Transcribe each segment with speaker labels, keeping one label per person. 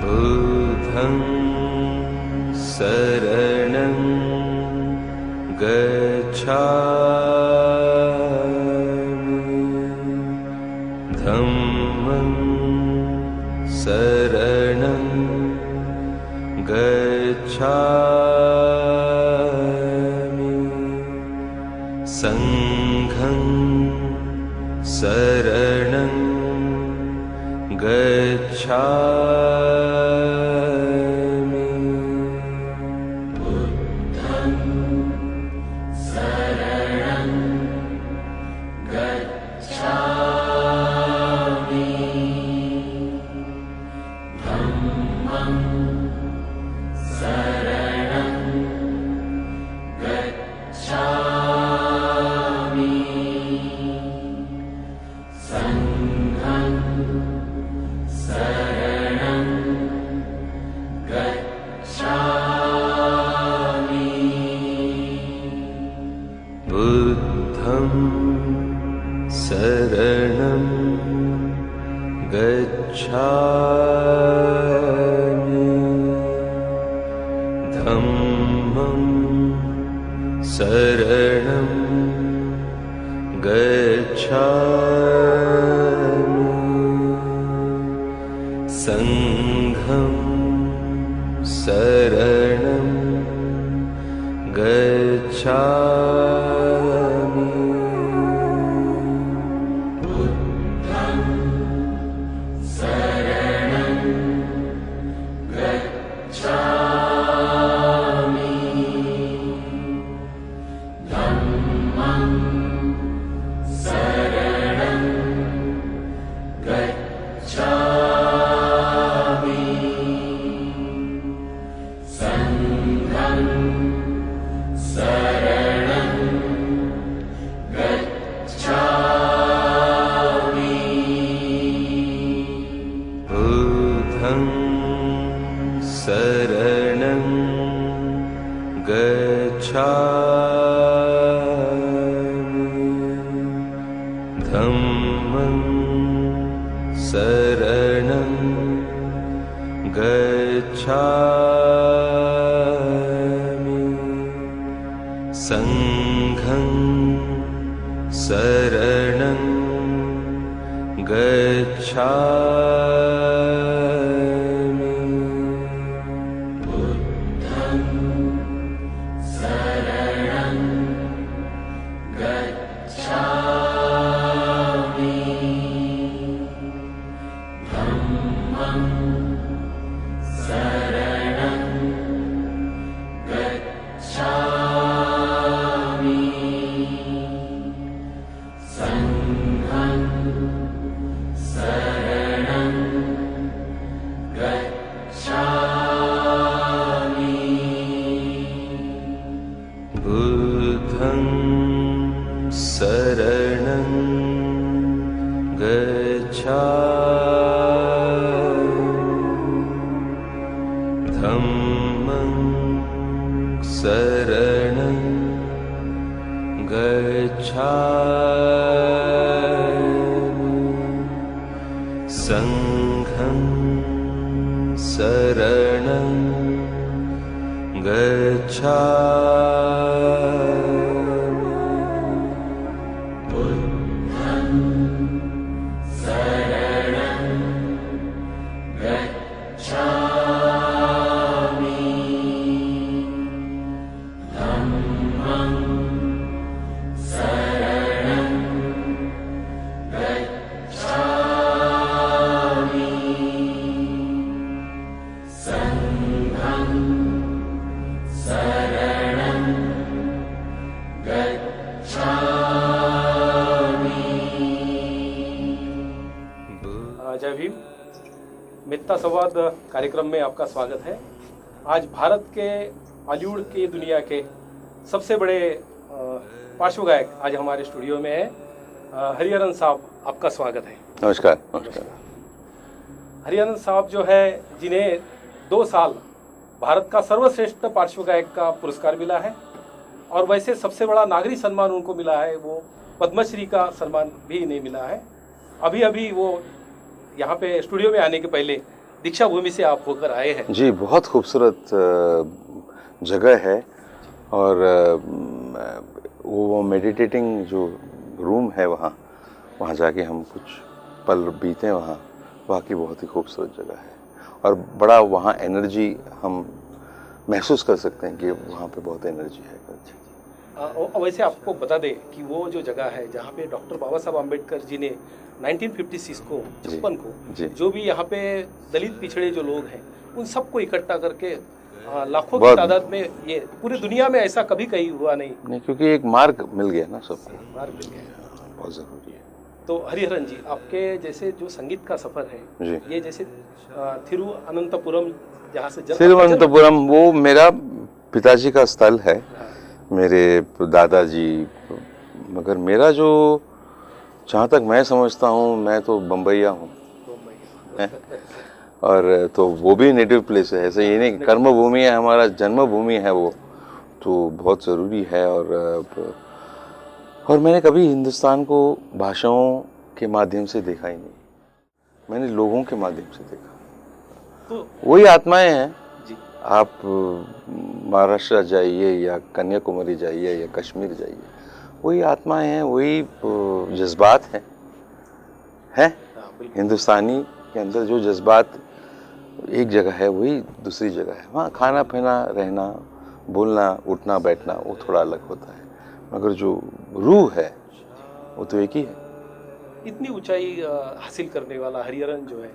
Speaker 1: बुद्धं शरणं गच्छामि धम्मं शरणं गच्छामि संघं शरणं गच्छामि बुद्धं शरणं गच्छामि धम्मं शरणं गच्छामि संघं शरणं गच्छामि बुद्धं शरणं गच्छामि धम्मं शरणं गच्छामि संघं शरणं गच्छामि बुद्धं शरणं गच्छामि धम्मं शरणं गच्छामि संघं शरणं गच्छामि बुद्धं शरणं गच्छामि धम्मं शरणं गच्छामि संघं शरणं गच्छामि बुद्धं शरणं गच्छामि धम्मं शरणं गच्छामि संघं शरणं गच्छामि बुद्धं शरणं गच्छामि धम्मं शरणं गच्छामि संघं शरणं गच्छामि बुद्धं शरणं गच्छामि धम्मं शरणं गच्छामि संघं शरणं गच्छामि।
Speaker 2: जय भीम। मित्रता संवाद कार्यक्रम में आपका स्वागत है। आज भारत के बॉलीवुड की दुनिया के सबसे बड़े पार्श्व गायक आज हमारे स्टूडियो में है। हरिहरन साहब, आपका स्वागत है।
Speaker 3: नमस्कार। नमस्कार।
Speaker 2: हरिहरन साहब जो है, जिन्हें 2 साल भारत का सर्वश्रेष्ठ पार्श्व गायक का पुरस्कार मिला है और वैसे सबसे बड़ा नागरिक सम्मान उनको मिला है, वो पद्मश्री का सम्मान भी नहीं मिला है। अभी अभी वो यहाँ पे स्टूडियो में आने के पहले दीक्षा भूमि से आप होकर आए हैं।
Speaker 3: जी, बहुत खूबसूरत जगह है और वो मेडिटेटिंग जो रूम है वहाँ जाके हम कुछ पल बीते वहाँ, वाकई बहुत ही खूबसूरत जगह है और बड़ा वहाँ एनर्जी हम महसूस कर सकते हैं कि वहाँ पे बहुत एनर्जी है।
Speaker 2: वैसे आपको बता दें कि वो जो जगह है जहाँ पे डॉक्टर बाबा साहब अम्बेडकर जी ने 1956 को 56 को जो भी यहाँ पे दलित पिछड़े जो लोग हैं उन सबको इकट्ठा करके लाखों की तादाद में, ये पूरी दुनिया में ऐसा कभी कहीं हुआ नहीं,
Speaker 3: क्योंकि एक मार्ग मिल गया ना सबको,
Speaker 2: मार्ग मिल गया,
Speaker 3: बहुत ज़रूरी है।
Speaker 2: तो हरिहरन जी, आपके जैसे जो संगीत का सफर है ये जैसे तिरुवनंतपुरम, जहाँ से
Speaker 3: तिरुवनंतपुरम वो मेरा पिताजी का स्थल है, मेरे दादाजी, मगर मेरा जो, जहाँ तक मैं समझता हूँ, मैं तो बम्बईया हूँ और तो वो भी नेटिव प्लेस है, ऐसे ये नहीं कर्म भूमि है, हमारा जन्म भूमि है वो, तो बहुत ज़रूरी है। और मैंने कभी हिंदुस्तान को भाषाओं के माध्यम से देखा ही नहीं, मैंने लोगों के माध्यम से देखा। तो वही आत्माएं हैं जी। आप महाराष्ट्र जाइए या कन्याकुमारी जाइए या कश्मीर जाइए, वही आत्माएं हैं, वही जज्बात हैं। हिंदुस्तानी के अंदर जो जज्बात एक जगह है वही दूसरी जगह है। वहाँ खाना पीना, रहना, बोलना, उठना बैठना वो थोड़ा अलग होता है, मगर जो रूह है वो तो एक ही है।
Speaker 2: इतनी ऊंचाई हासिल करने वाला हरिहरन जो है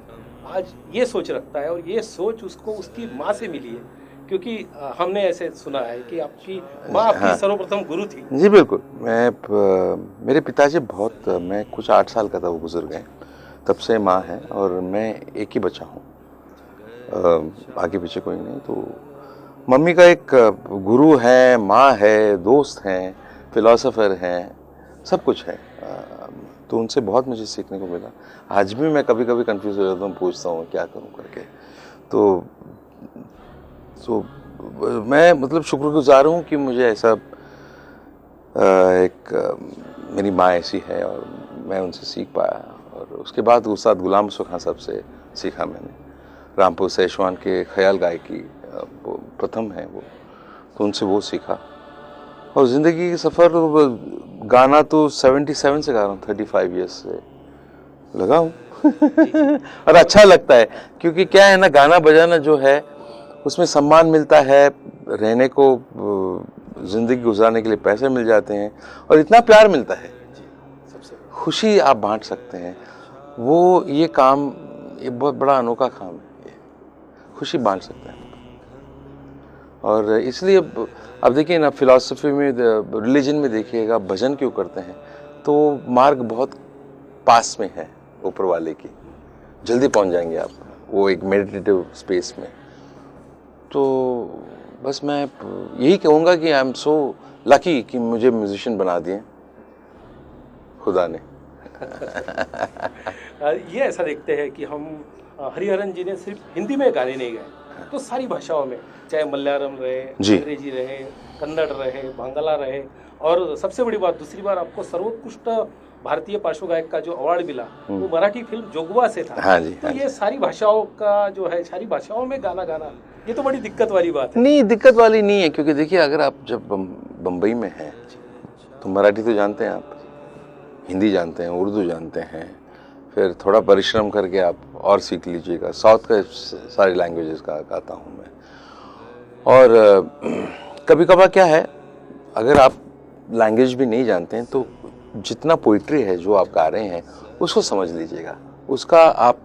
Speaker 2: आज ये सोच रखता है, और ये सोच उसको उसकी माँ से मिली है, क्योंकि हमने ऐसे सुना है कि आपकी माँ आपकी सर्वप्रथम गुरु थी।
Speaker 3: जी बिल्कुल, मेरे पिताजी बहुत, मैं कुछ 8 साल का था वो गुजर गए, तब से माँ है और मैं एक ही बच्चा हूँ, आगे पीछे कोई नहीं। तो मम्मी का एक गुरु है, माँ है, दोस्त हैं, फिलोसोफर हैं, सब कुछ है, तो उनसे बहुत मुझे सीखने को मिला। आज भी मैं कभी कभी कंफ्यूज हो जाता हूँ, पूछता हूँ क्या करूँ करके, तो मैं मतलब शुक्रगुजार हूँ कि मुझे ऐसा मेरी माँ ऐसी है और मैं उनसे सीख पाया। और उसके बाद उस्ताद गुलाम मुस्तफा खान साहब से सीखा मैंने, रामपुर सेशवान के ख्याल गायकी वो प्रथम है वो, तो उनसे वो सीखा। और ज़िंदगी की सफ़र, गाना तो 77 से गा रहा हूँ, 35 ईयर्स से लगा हूँ और अच्छा लगता है, क्योंकि क्या है ना, गाना बजाना जो है उसमें सम्मान मिलता है, रहने को, ज़िंदगी गुजारने के लिए पैसे मिल जाते हैं और इतना प्यार मिलता है, खुशी आप बांट सकते हैं। वो ये काम, ये बहुत बड़ा अनोखा काम है, खुशी बांट सकते हैं। और इसलिए अब देखिए ना, फिलॉसफी में, रिलीजन में देखिएगा, भजन क्यों करते हैं, तो मार्ग बहुत पास में है ऊपर वाले की, जल्दी पहुंच जाएंगे आप वो एक मेडिटेटिव स्पेस में। तो बस मैं यही कहूँगा कि आई एम सो लकी कि मुझे म्यूजिशियन बना दिए खुदा ने।
Speaker 2: ये ऐसा देखते हैं कि हम, हरिहरन जी ने सिर्फ हिंदी में गाने नहीं गाए, तो सारी भाषाओं में, चाहे मलयालम रहे, अंग्रेजी रहे, कन्नड़ रहे, बांग्ला रहे, और सबसे बड़ी बात, दूसरी बार आपको सर्वोत्कृष्ट भारतीय पार्श्व गायक का जो अवार्ड मिला वो मराठी फिल्म जोगवा से था।
Speaker 3: हाँ जी,
Speaker 2: तो ये सारी भाषाओं का जो है, सारी भाषाओं में गाना गाना, ये तो बड़ी दिक्कत वाली बात है।
Speaker 3: नहीं, दिक्कत वाली नहीं है, क्योंकि देखिए, अगर आप जब बम्बई में हैं तो मराठी तो जानते हैं आप, हिंदी जानते हैं, उर्दू जानते हैं, फिर थोड़ा परिश्रम करके आप और सीख लीजिएगा। साउथ का सारी लैंग्वेजेस का गाता हूँ मैं। और कभी कभार क्या है, अगर आप लैंग्वेज भी नहीं जानते हैं तो जितना पोइट्री है जो आप गा रहे हैं उसको समझ लीजिएगा, उसका आप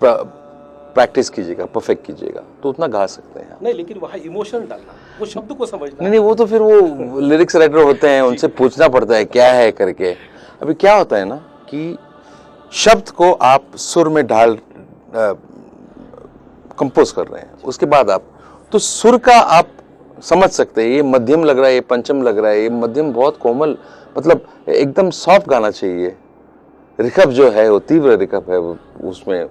Speaker 3: प्रैक्टिस कीजिएगा, परफेक्ट कीजिएगा, तो उतना गा सकते हैं।
Speaker 2: नहीं, लेकिन वहाँ इमोशन डालना, वो शब्द को समझना।
Speaker 3: नहीं, वो तो फिर वो लिरिक्स राइटर होते हैं, उनसे पूछना पड़ता है क्या है करके। अभी क्या होता है ना कि शब्द को आप सुर में ढाल कंपोज कर रहे हैं, उसके बाद आप तो सुर का आप समझ सकते हैं, ये मध्यम लग रहा है, ये पंचम लग रहा है, ये मध्यम बहुत कोमल, मतलब एकदम सॉफ्ट गाना चाहिए, रिकप जो है वो तीव्र रिकप है उसमें,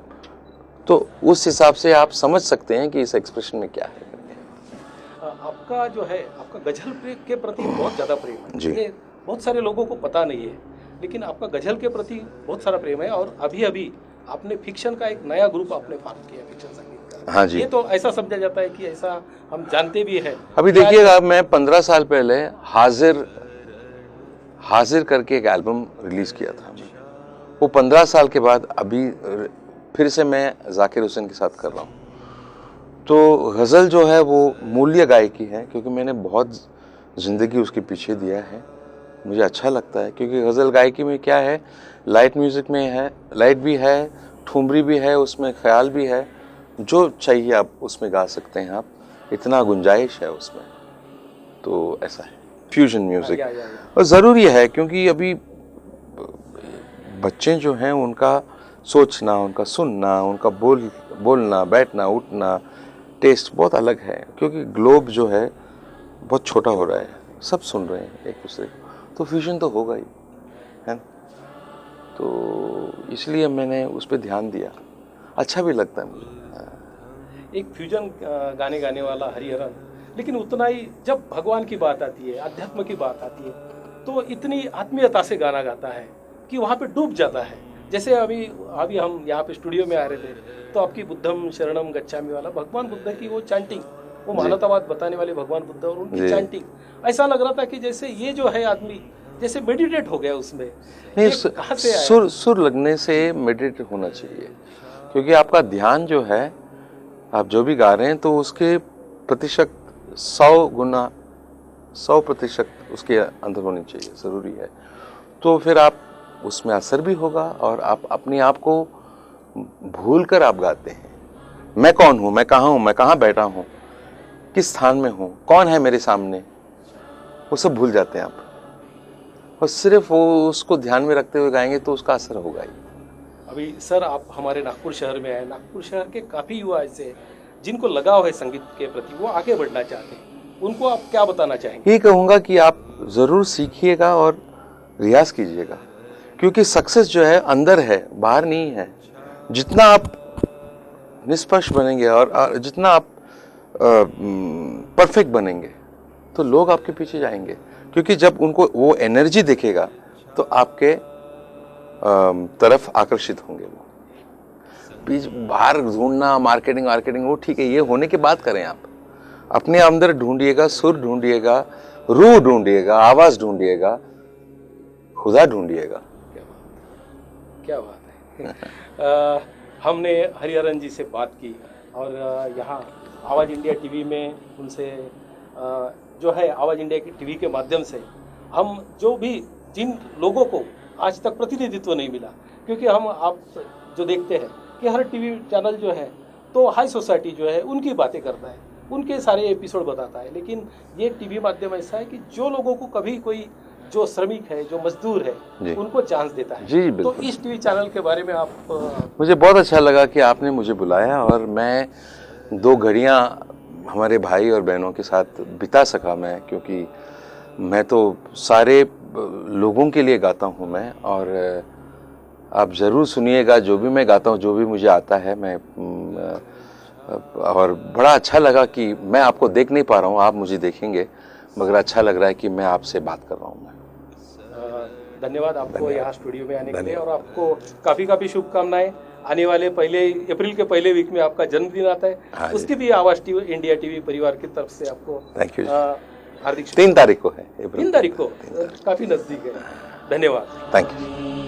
Speaker 3: तो उस हिसाब से आप समझ सकते हैं कि इस एक्सप्रेशन में क्या है।
Speaker 2: आपका जो है, आपका गजल के प्रति बहुत ज़्यादा प्रेम है
Speaker 3: जी।
Speaker 2: ये बहुत सारे लोगों को पता नहीं है, लेकिन आपका गजल के प्रति बहुत सारा प्रेम है। और अभी अभी आपने फिक्शन का एक नया ग्रुप आपने फॉर्म किया, फिक्शन संगीत का।
Speaker 3: हाँ जी।
Speaker 2: ये तो ऐसा समझा जाता है कि ऐसा हम जानते भी हैं।
Speaker 3: अभी देखिएगा, मैं 15 साल पहले हाजिर करके एक एल्बम रिलीज किया था। वो 15 साल के बाद अभी फिर से मैं जाकिर हुसैन के साथ कर रहा हूँ। तो गज़ल जो है वो मूल्य गायकी है, क्योंकि मैंने बहुत ज़िंदगी उसके पीछे दिया है। मुझे अच्छा लगता है, क्योंकि गज़ल गायकी में क्या है, लाइट म्यूज़िक में है, लाइट भी है, ठुमरी भी है, उसमें ख्याल भी है, जो चाहिए आप उसमें गा सकते हैं आप, इतना गुंजाइश है उसमें। तो ऐसा है फ्यूजन म्यूज़िक, और ज़रूरी है, क्योंकि अभी बच्चे जो हैं उनका सोचना, उनका सुनना, उनका बोलना, बैठना, उठना, टेस्ट बहुत अलग है, क्योंकि ग्लोब जो है बहुत छोटा हो रहा है, सब सुन रहे हैं एक दूसरे को, तो फ्यूजन तो होगा ही, है ना। तो इसलिए मैंने उस पर ध्यान दिया, अच्छा भी लगता है मुझे।
Speaker 2: एक फ्यूजन गाने गाने वाला हरिहरन, लेकिन उतना ही जब भगवान की बात आती है, अध्यात्म की बात आती है, तो इतनी आत्मीयता से गाना गाता है कि वहाँ पे डूब जाता है। जैसे अभी हम यहाँ पे स्टूडियो में आ रहे थे, तो आपकी बुद्धम शरणम गच्छामि वाला भगवान बुद्ध की वो चैंटिंग, वो मानवतावाद बताने वाले भगवान बुद्ध और उनकी चैंटिंग, ऐसा लग रहा था कि जैसे ये जो है आदमी जैसे मेडिटेट हो गया उसमें।
Speaker 3: नहीं,
Speaker 2: कहाँ से आया?
Speaker 3: सुर लगने से मेडिटेट होना चाहिए, क्योंकि आपका ध्यान जो है, आप जो भी गा रहे हैं तो उसके प्रतिशत 100% उसके अंदर होनी चाहिए, ज़रूरी है। तो फिर आप उसमें असर भी होगा, और आप अपने आप को भूल कर आप गाते हैं। मैं कौन हूँ, मैं कहाँ हूँ, मैं कहाँ बैठा हूँ, किस स्थान में हूँ, कौन है मेरे सामने, वो सब भूल जाते हैं आप, और सिर्फ वो उसको ध्यान में रखते हुए गाएंगे तो उसका असर होगा ही।
Speaker 2: अभी सर आप हमारे नागपुर शहर में आए, नागपुर शहर के काफ़ी युवा ऐसे हैं जिनको लगाव है संगीत के प्रति, वो आगे बढ़ना चाहते हैं, उनको आप क्या बताना चाहेंगे?
Speaker 3: ये कहूँगा कि आप ज़रूर सीखिएगा और रियाज कीजिएगा, क्योंकि सक्सेस जो है अंदर है, बाहर नहीं है। जितना आप निष्पक्ष बनेंगे और जितना आप परफेक्ट बनेंगे, तो लोग आपके पीछे जाएंगे, क्योंकि जब उनको वो एनर्जी दिखेगा तो आपके तरफ आकर्षित होंगे वो। बीच बाहर ढूंढना, मार्केटिंग वो ठीक है, ये होने के बाद करें। आप अपने अंदर ढूंढिएगा, सुर ढूंढिएगा, रूह ढूंढिएगा, आवाज़ ढूंढिएगा, खुदा ढूंढिएगा।
Speaker 2: क्या बात है। हमने हरिहरन जी से बात की, और यहाँ आवाज़ इंडिया टीवी में उनसे जो है आवाज़ इंडिया की टीवी के माध्यम से हम जो भी जिन लोगों को आज तक प्रतिनिधित्व नहीं मिला, क्योंकि हम आप जो देखते हैं कि हर टीवी चैनल जो है तो हाई सोसाइटी जो है उनकी बातें करता है, उनके सारे एपिसोड बताता है, लेकिन ये टीवी माध्यम ऐसा है कि जो लोगों को कभी कोई जो श्रमिक है, जो मजदूर है, उनको चांस देता है।
Speaker 3: जी,
Speaker 2: तो इस टीवी चैनल के बारे में आप
Speaker 3: मुझे बहुत अच्छा लगा कि आपने मुझे बुलाया, और मैं 2 घड़ियाँ हमारे भाई और बहनों के साथ बिता सका मैं, क्योंकि मैं तो सारे लोगों के लिए गाता हूँ मैं। और आप ज़रूर सुनिएगा जो भी मैं गाता हूँ, जो भी मुझे आता है मैं, और बड़ा अच्छा लगा कि मैं आपको देख नहीं पा रहा हूँ, आप मुझे देखेंगे, मगर अच्छा लग रहा है कि मैं आपसे बात कर रहा हूँ। मैं
Speaker 2: धन्यवाद आपको यहाँ स्टूडियो में आने के लिए, और आपको काफ़ी शुभकामनाएं। आने वाले अप्रैल के पहले वीक में आपका जन्मदिन आता है। हाँ, उसकी भी आवाज़ इंडिया टीवी परिवार की तरफ से आपको
Speaker 3: थैंक यू।
Speaker 2: हार्दिक
Speaker 3: 3 तारीख को है,
Speaker 2: 3 तारीख को, काफ़ी नज़दीक है। धन्यवाद।
Speaker 3: Thank you.